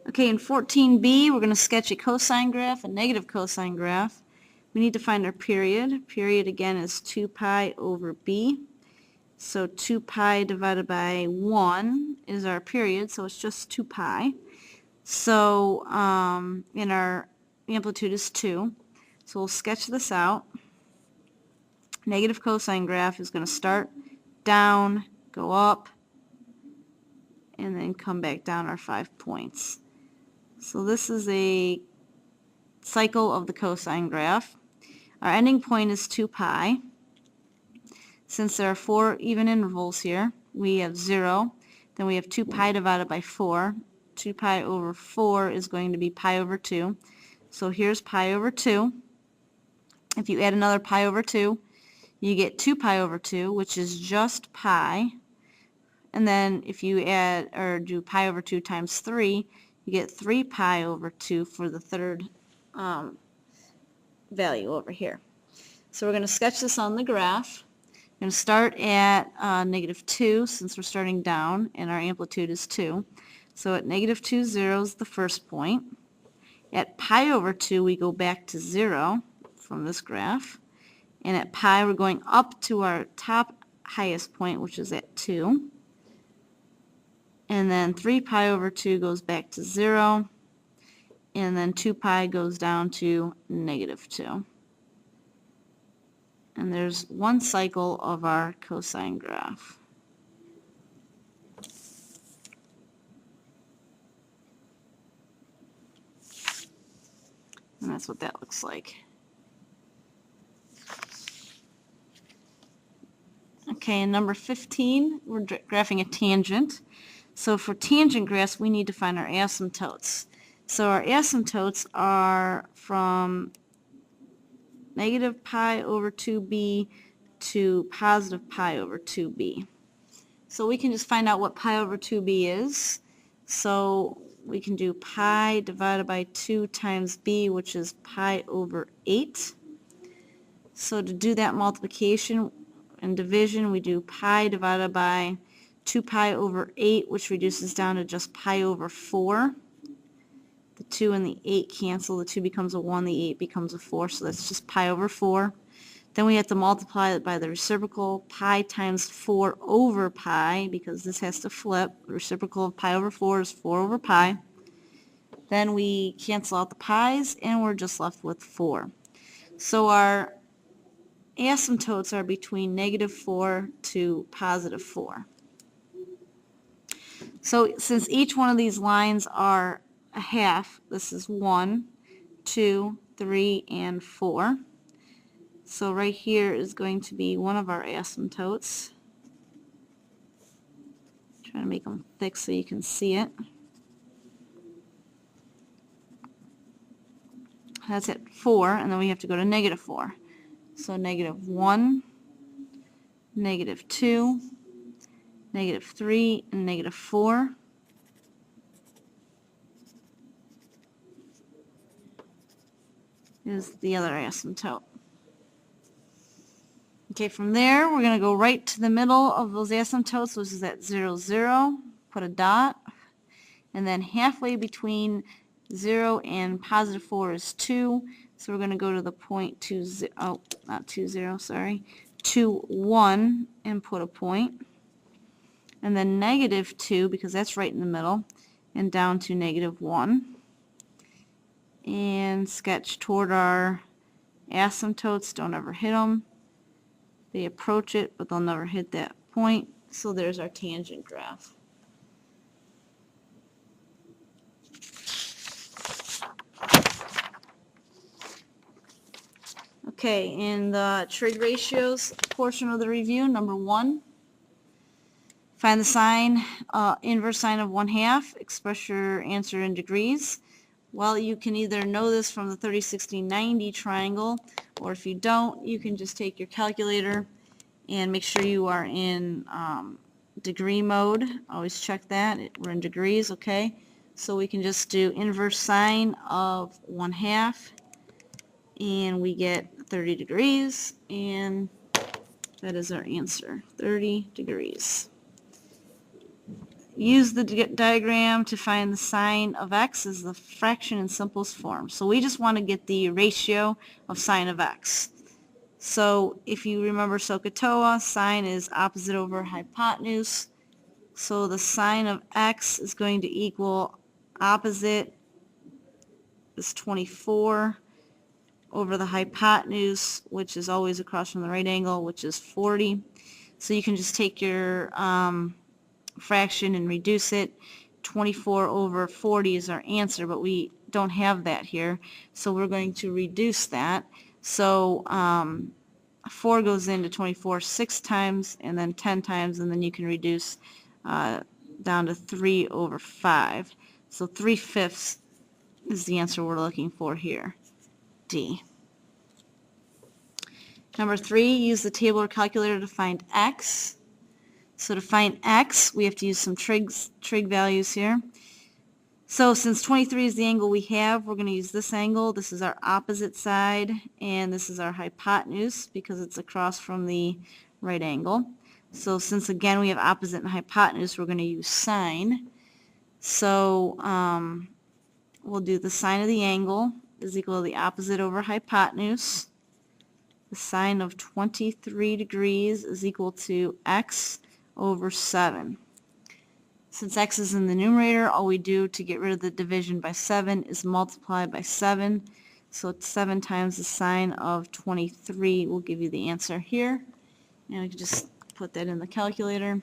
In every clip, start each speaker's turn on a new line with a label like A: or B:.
A: Okay, in 14b, we're going to sketch a cosine graph, a negative cosine graph. We need to find our period. Period, again, is 2 pi over b. So 2 pi divided by 1 is our period, so it's just 2 pi. So, and our amplitude is 2. So we'll sketch this out. Negative cosine graph is going to start down, go up, and then come back down our 5 points. So this is a cycle of the cosine graph. Our ending point is 2 pi. Since there are 4 even intervals here, we have 0. Then we have 2 pi divided by 4. 2 pi over 4 is going to be pi over 2. So here's pi over 2. If you add another pi over 2, you get 2 pi over 2, which is just pi. And then if you add or do pi over 2 times 3, you get 3 pi over 2 for the third value over here. So we're going to sketch this on the graph. We're going to start at -2 since we're starting down and our amplitude is 2. So at -2, 0 is the first point. At pi over 2 we go back to 0 from this graph. And at pi we're going up to our top highest point, which is at 2. And then 3 pi over 2 goes back to 0. And then 2 pi goes down to -2. And there's one cycle of our cosine graph. And that's what that looks like. Okay, in number 15, we're graphing a tangent. So for tangent graphs, we need to find our asymptotes. So our asymptotes are from negative pi over 2b to positive pi over 2b. So we can just find out what pi over 2b is. So we can do pi divided by 2 times b, which is pi over 8. So to do that multiplication and division, we do pi divided by 2 pi over 8, which reduces down to just pi over 4. The 2 and the 8 cancel. The 2 becomes a 1, the 8 becomes a 4, so that's just pi over 4. Then we have to multiply it by the reciprocal, pi times 4 over pi, because this has to flip. The reciprocal of pi over 4 is 4 over pi. Then we cancel out the pi's, and we're just left with 4. So our asymptotes are between -4 to +4. So since each one of these lines are a half, this is 1, 2, 3, and 4. So right here is going to be one of our asymptotes. Trying to make them thick so you can see it. That's at 4, and then we have to go to -4. So -1, -2, -3, and -4. Is the other asymptote. Okay, from there we're going to go right to the middle of those asymptotes, which is at 0, 0, put a dot, and then halfway between 0 and +4 is 2, so we're going to go to the point 2, 0, oh, not 2, 0, sorry, 2, 1, and put a point, and then -2, because that's right in the middle, and down to -1. And sketch toward our asymptotes. Don't ever hit them. They approach it, but they'll never hit that point. So there's our tangent graph. Okay, in the trig ratios portion of the review, number 1, find the sine, inverse sine of 1/2. Express your answer in degrees. Well, you can either know this from the 30, 60, 90 triangle, or if you don't, you can just take your calculator and make sure you are in degree mode. Always check that. We're in degrees, okay? So we can just do inverse sine of 1/2, and we get 30 degrees, and that is our answer, 30 degrees. use the diagram to find the sine of x as the fraction in simplest form. So we just want to get the ratio of sine of x. So if you remember SOHCAHTOA, sine is opposite over hypotenuse. So the sine of x is going to equal opposite is 24 over the hypotenuse, which is always across from the right angle, which is 40. So you can just take your fraction and reduce it. 24 over 40 is our answer, but we don't have that here, so we're going to reduce that. So 4 goes into 24 6 times, and then 10 times, and then you can reduce down to 3 over 5. So 3/5 is the answer we're looking for here, D. Number 3, use the table or calculator to find x. So to find x, we have to use some trig values here. So since 23 is the angle we have, we're going to use this angle. This is our opposite side, and this is our hypotenuse because it's across from the right angle. So since, again, we have opposite and hypotenuse, we're going to use sine. So we'll do the sine of the angle is equal to the opposite over hypotenuse. The sine of 23 degrees is equal to x over 7. Since x is in the numerator, all we do to get rid of the division by 7 is multiply by 7. So it's 7 times the sine of 23 will give you the answer here. And I can just put that in the calculator.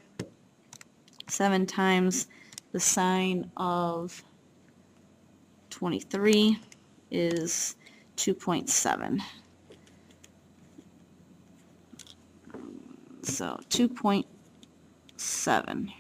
A: 7 times the sine of 23 is 2.7. So 2.7.